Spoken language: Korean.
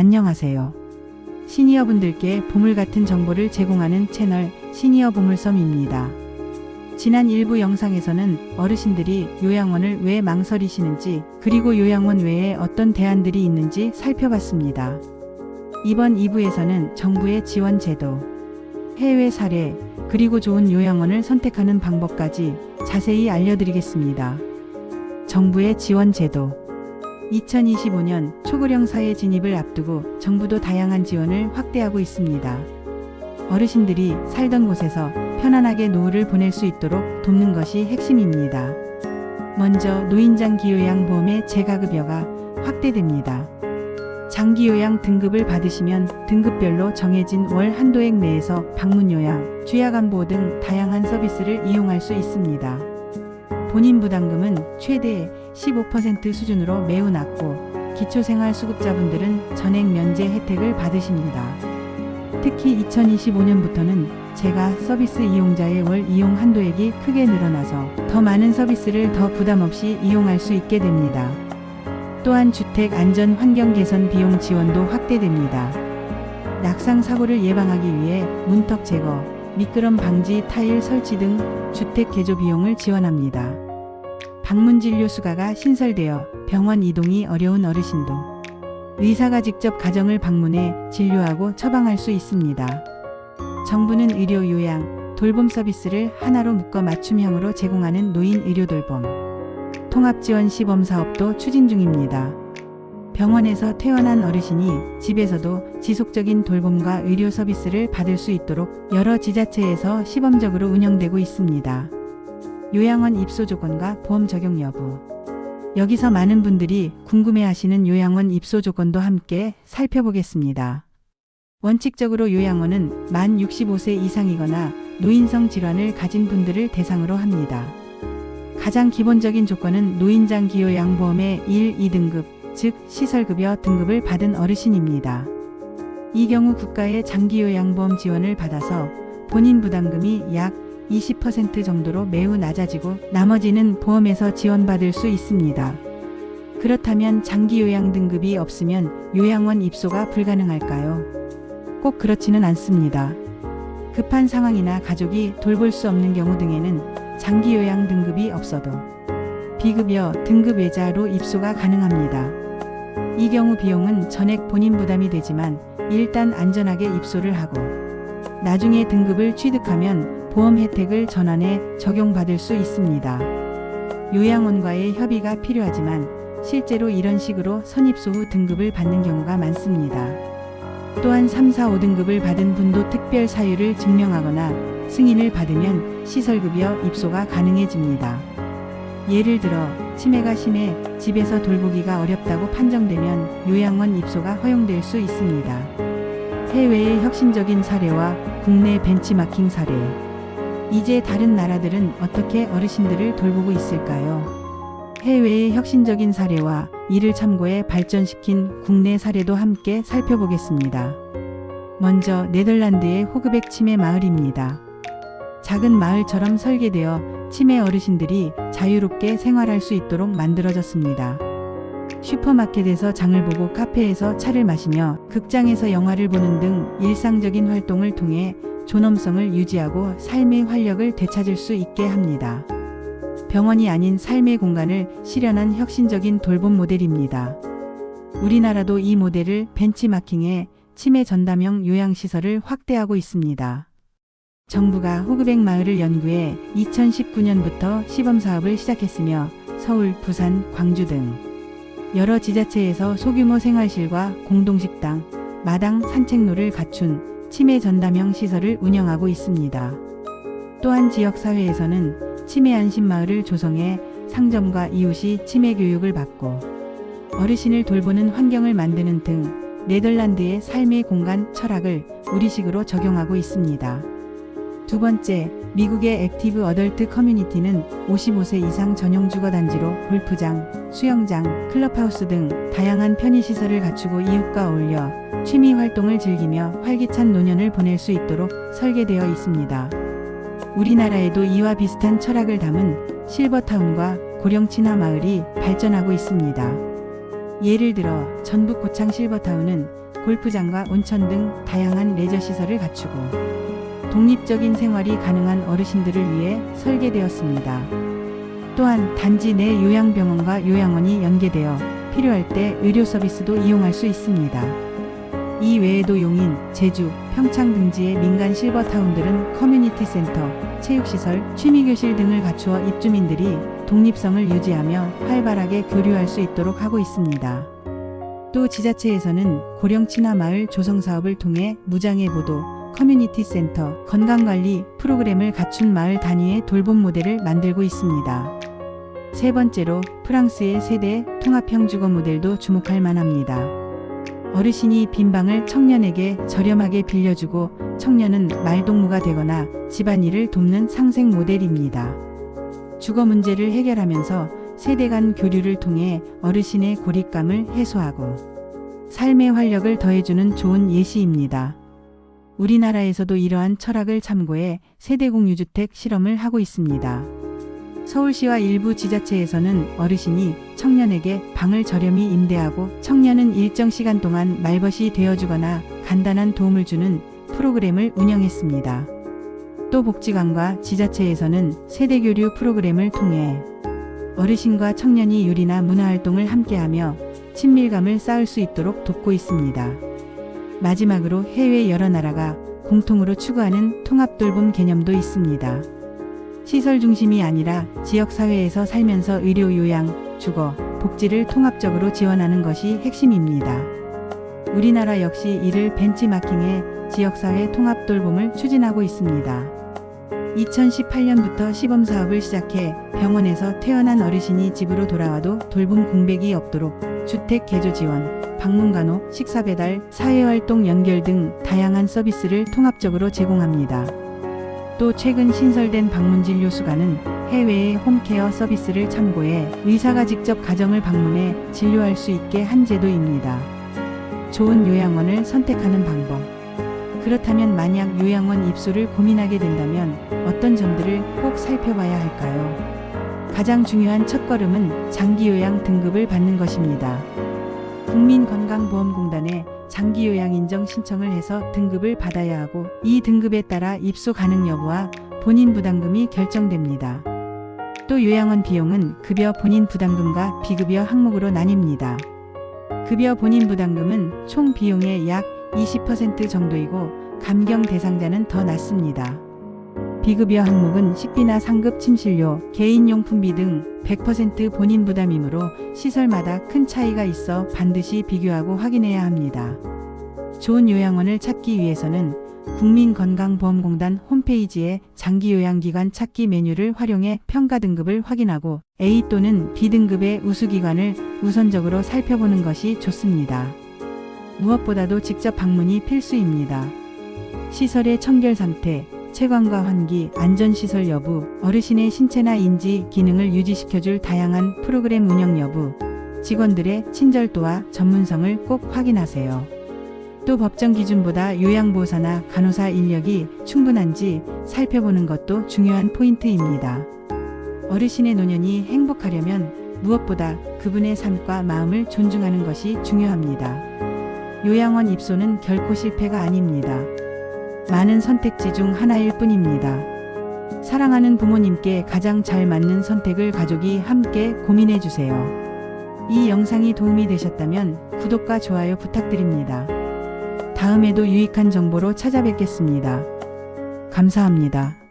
안녕하세요. 시니어분들께 보물 같은 정보를 제공하는 채널 시니어 보물섬입니다. 지난 일부 영상에서는 어르신들이 요양원을 왜 망설이시는지, 그리고 요양원 외에 어떤 대안들이 있는지 살펴봤습니다. 이번 2부에서는 정부의 지원 제도, 해외 사례, 그리고 좋은 요양원을 선택하는 방법까지 자세히 알려드리겠습니다. 정부의 지원 제도. 2025년 초고령 사회 진입을 앞두고 정부도 다양한 지원을 확대하고 있습니다. 어르신들이 살던 곳에서 편안하게 노후를 보낼 수 있도록 돕는 것이 핵심입니다. 먼저 노인장기요양보험의 재가급여가 확대됩니다. 장기요양 등급을 받으시면 등급별로 정해진 월 한도액 내에서 방문요양, 쥐약안보 등 다양한 서비스를 이용할 수 있습니다. 본인 부담금은 최대 15% 수준으로 매우 낮고 기초생활수급자분들은 전액 면제 혜택을 받으십니다. 특히 2025년부터는 재가 서비스 이용자의 월 이용 한도액이 크게 늘어나서 더 많은 서비스를 더 부담 없이 이용할 수 있게 됩니다. 또한 주택 안전 환경 개선 비용 지원도 확대됩니다. 낙상 사고를 예방하기 위해 문턱 제거, 미끄럼 방지 타일 설치 등 주택 개조 비용을 지원합니다. 방문 진료 수가가 신설되어 병원 이동이 어려운 어르신도 의사가 직접 가정을 방문해 진료하고 처방할 수 있습니다. 정부는 의료 요양, 돌봄 서비스를 하나로 묶어 맞춤형으로 제공하는 노인 의료 돌봄 통합지원 시범 사업도 추진 중입니다. 병원에서 퇴원한 어르신이 집에서도 지속적인 돌봄과 의료 서비스를 받을 수 있도록 여러 지자체에서 시범적으로 운영되고 있습니다. 요양원 입소 조건과 보험 적용 여부. 여기서 많은 분들이 궁금해하시는 요양원 입소 조건도 함께 살펴보겠습니다. 원칙적으로 요양원은 만 65세 이상이거나 노인성 질환을 가진 분들을 대상으로 합니다. 가장 기본적인 조건은 노인장기요양보험의 1, 2등급, 즉 시설급여 등급을 받은 어르신입니다. 이 경우 국가의 장기요양보험 지원을 받아서 본인 부담금이 약 20% 정도로 매우 낮아지고 나머지는 보험에서 지원받을 수 있습니다. 그렇다면 장기요양 등급이 없으면 요양원 입소가 불가능할까요? 꼭 그렇지는 않습니다. 급한 상황이나 가족이 돌볼 수 없는 경우 등에는 장기요양 등급이 없어도 비급여 등급 외자로 입소가 가능합니다. 이 경우 비용은 전액 본인 부담이 되지만 일단 안전하게 입소를 하고 나중에 등급을 취득하면 보험 혜택을 전환해 적용받을 수 있습니다. 요양원과의 협의가 필요하지만 실제로 이런 식으로 선입소 후 등급을 받는 경우가 많습니다. 또한 3, 4, 5등급을 받은 분도 특별 사유를 증명하거나 승인을 받으면 시설급여 입소가 가능해집니다. 예를 들어 치매가 심해 집에서 돌보기가 어렵다고 판정되면 요양원 입소가 허용될 수 있습니다. 해외의 혁신적인 사례와 국내 벤치마킹 사례. 이제 다른 나라들은 어떻게 어르신들을 돌보고 있을까요? 해외의 혁신적인 사례와 이를 참고해 발전시킨 국내 사례도 함께 살펴보겠습니다. 먼저 네덜란드의 호그백 치매 마을입니다. 작은 마을처럼 설계되어 치매 어르신들이 자유롭게 생활할 수 있도록 만들어졌습니다. 슈퍼마켓에서 장을 보고 카페에서 차를 마시며 극장에서 영화를 보는 등 일상적인 활동을 통해 존엄성을 유지하고 삶의 활력을 되찾을 수 있게 합니다. 병원이 아닌 삶의 공간을 실현한 혁신적인 돌봄 모델입니다. 우리나라도 이 모델을 벤치마킹해 치매 전담형 요양시설을 확대하고 있습니다. 정부가 호그백 마을을 연구해 2019년부터 시범사업을 시작했으며 서울, 부산, 광주 등 여러 지자체에서 소규모 생활실과 공동식당, 마당, 산책로를 갖춘 치매 전담형 시설을 운영하고 있습니다. 또한 지역사회에서는 치매 안심마을을 조성해 상점과 이웃이 치매 교육을 받고 어르신을 돌보는 환경을 만드는 등 네덜란드의 삶의 공간 철학을 우리식으로 적용하고 있습니다. 두 번째, 미국의 액티브 어덜트 커뮤니티는 55세 이상 전용 주거단지로 골프장, 수영장, 클럽하우스 등 다양한 편의시설을 갖추고 이웃과 어울려 취미 활동을 즐기며 활기찬 노년을 보낼 수 있도록 설계되어 있습니다. 우리나라에도 이와 비슷한 철학을 담은 실버타운과 고령 친화 마을이 발전하고 있습니다. 예를 들어 전북 고창 실버타운은 골프장과 온천 등 다양한 레저 시설을 갖추고 독립적인 생활이 가능한 어르신들을 위해 설계되었습니다. 또한 단지 내 요양병원과 요양원이 연계되어 필요할 때 의료 서비스도 이용할 수 있습니다. 이 외에도 용인, 제주, 평창 등지의 민간 실버타운들은 커뮤니티 센터, 체육시설, 취미교실 등을 갖추어 입주민들이 독립성을 유지하며 활발하게 교류할 수 있도록 하고 있습니다. 또 지자체에서는 고령 친화마을 조성 사업을 통해 무장애 보도, 커뮤니티 센터, 건강관리 프로그램을 갖춘 마을 단위의 돌봄 모델을 만들고 있습니다. 세 번째로 프랑스의 세대 통합형 주거 모델도 주목할 만합니다. 어르신이 빈 방을 청년에게 저렴하게 빌려주고 청년은 말동무가 되거나 집안일을 돕는 상생 모델입니다. 주거 문제를 해결하면서 세대 간 교류를 통해 어르신의 고립감을 해소하고 삶의 활력을 더해주는 좋은 예시입니다. 우리나라에서도 이러한 철학을 참고해 세대 공유주택 실험을 하고 있습니다. 서울시와 일부 지자체에서는 어르신이 청년에게 방을 저렴히 임대하고 청년은 일정 시간 동안 말벗이 되어주거나 간단한 도움을 주는 프로그램을 운영했습니다. 또 복지관과 지자체에서는 세대교류 프로그램을 통해 어르신과 청년이 요리나 문화활동을 함께하며 친밀감을 쌓을 수 있도록 돕고 있습니다. 마지막으로 해외 여러 나라가 공통으로 추구하는 통합돌봄 개념도 있습니다. 시설 중심이 아니라 지역사회에서 살면서 의료, 요양, 주거, 복지를 통합적으로 지원하는 것이 핵심입니다. 우리나라 역시 이를 벤치마킹해 지역사회 통합돌봄을 추진하고 있습니다. 2018년부터 시범사업을 시작해 병원에서 퇴원한 어르신이 집으로 돌아와도 돌봄 공백이 없도록 주택 개조 지원, 방문간호, 식사배달, 사회활동 연결 등 다양한 서비스를 통합적으로 제공합니다. 또 최근 신설된 방문진료수가는 해외의 홈케어 서비스를 참고해 의사가 직접 가정을 방문해 진료할 수 있게 한 제도입니다. 좋은 요양원을 선택하는 방법. 그렇다면 만약 요양원 입소를 고민하게 된다면 어떤 점들을 꼭 살펴봐야 할까요? 가장 중요한 첫걸음은 장기요양 등급을 받는 것입니다. 국민건강보험공단에 장기요양 인정 신청을 해서 등급을 받아야 하고 이 등급에 따라 입소 가능 여부와 본인 부담금이 결정됩니다. 또 요양원 비용은 급여 본인 부담금과 비급여 항목으로 나뉩니다. 급여 본인 부담금은 총 비용의 약 20% 정도이고 감경 대상자는 더 낮습니다. 비급여 항목은 식비나 상급 침실료, 개인용품비 등 100% 본인 부담이므로 시설마다 큰 차이가 있어 반드시 비교하고 확인해야 합니다. 좋은 요양원을 찾기 위해서는 국민건강보험공단 홈페이지에 장기요양기관 찾기 메뉴를 활용해 평가 등급을 확인하고 A 또는 B등급의 우수기관을 우선적으로 살펴보는 것이 좋습니다. 무엇보다도 직접 방문이 필수입니다. 시설의 청결 상태, 채광과 환기, 안전시설 여부, 어르신의 신체나 인지 기능을 유지시켜줄 다양한 프로그램 운영 여부, 직원들의 친절도와 전문성을 꼭 확인하세요. 또 법정 기준보다 요양보호사나 간호사 인력이 충분한지 살펴보는 것도 중요한 포인트입니다. 어르신의 노년이 행복하려면 무엇보다 그분의 삶과 마음을 존중하는 것이 중요합니다. 요양원 입소는 결코 실패가 아닙니다. 많은 선택지 중 하나일 뿐입니다. 사랑하는 부모님께 가장 잘 맞는 선택을 가족이 함께 고민해 주세요. 이 영상이 도움이 되셨다면 구독과 좋아요 부탁드립니다. 다음에도 유익한 정보로 찾아뵙겠습니다. 감사합니다.